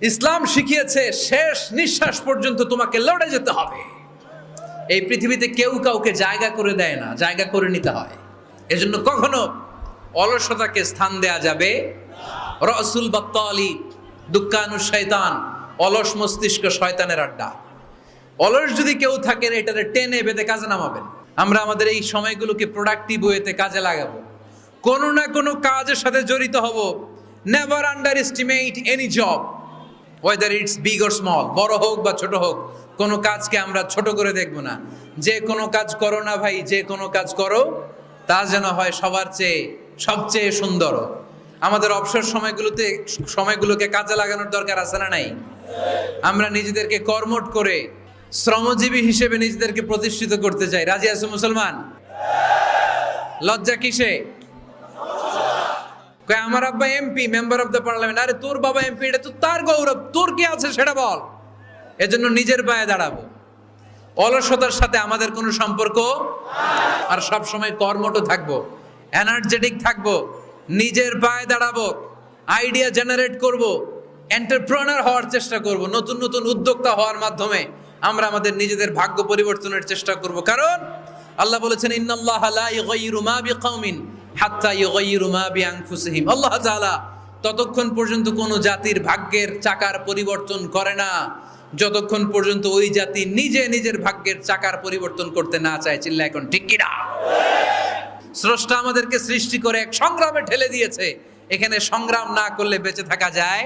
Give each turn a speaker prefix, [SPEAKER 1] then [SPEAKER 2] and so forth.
[SPEAKER 1] ইসলাম শিখিয়েছে শেষ নিঃশ্বাস পর্যন্ত তোমাকে লড়ে যেতে হবে। এই পৃথিবীতে কেউ কাউকে জায়গা করে দেয় না, জায়গা করে নিতে হয়। এজন্য কখনো অলসতাকে স্থান দেয়া যাবে। রসুল বাত্তালি দুক্কানু শয়তান, অলস মস্তিষ্ক শয়তানের আড্ডা। অলস যদি কেউ থাকেন, এটারে টেনে বেঁধে কাজে নামাবেন। আমরা আমাদের এই সময়গুলোকে প্রোডাক্টিভ ওয়েতে কাজে লাগাবো, কোনো না কোনো কাজের সাথে জড়িত হব। Never under estimate any job, whether it's big or small, বড় হোক বা ছোট হোক, কোনো কাজকে আমরা ছোট করে দেখব না। যে কোনো কাজ করো না ভাই, যে কোনো কাজ করো তা যেন হয় সবার চেয়ে সবচেয়ে সুন্দর। আমাদের অবসর সময়গুলোকে কাজে লাগানোর দরকার আছে না নাই? আমরা নিজেদেরকে কর্মঠ করে শ্রমজীবী হিসেবে নিজেদেরকে প্রতিষ্ঠিত করতে চাই। রাজি আছো মুসলমান? লজ্জা কিসে? আমার আব্বা MP, member of the parliament. আরে তোর বাবা এমপি, এটা তো তার গৌরব, তোর কি আছে সেটা বল। এজন্য নিজের পায়ে দাঁড়াবো। অলসতার সাথে আমাদের কোনো সম্পর্ক, আর সব সময় কর্মঠ থাকবো, এনার্জেটিক থাকবো, নিজের পায়ে দাঁড়াবো, আইডিয়া জেনারেট করব, এন্টারপ্রেনার হওয়ার চেষ্টা করব। নতুন নতুন উদ্যোক্তা হওয়ার মাধ্যমে আমরা আমাদের নিজেদের ভাগ্য পরিবর্তনের চেষ্টা করব। কারণ আল্লাহ বলেছেন, ইন্নাল্লাহা লা ইউগাইয়িরু মা বিকাউমিন হাত্তা ইউগাইয়িরু মা বিআনফুসিহিম। আল্লাহ তাআলা ততক্ষণ পর্যন্ত কোনো জাতির ভাগ্যের চাকার পরিবর্তন করে না যতক্ষণ পর্যন্ত ওই জাতি নিজে নিজের ভাগ্যের চাকার পরিবর্তন করতে না চায়। চিল্লা এখন ঠিক কি না? স্রষ্টা আমাদেরকে সৃষ্টি করে এক সংগ্রামে ঠেলে দিয়েছে। এখানে সংগ্রাম না করলে বেঁচে থাকা যায়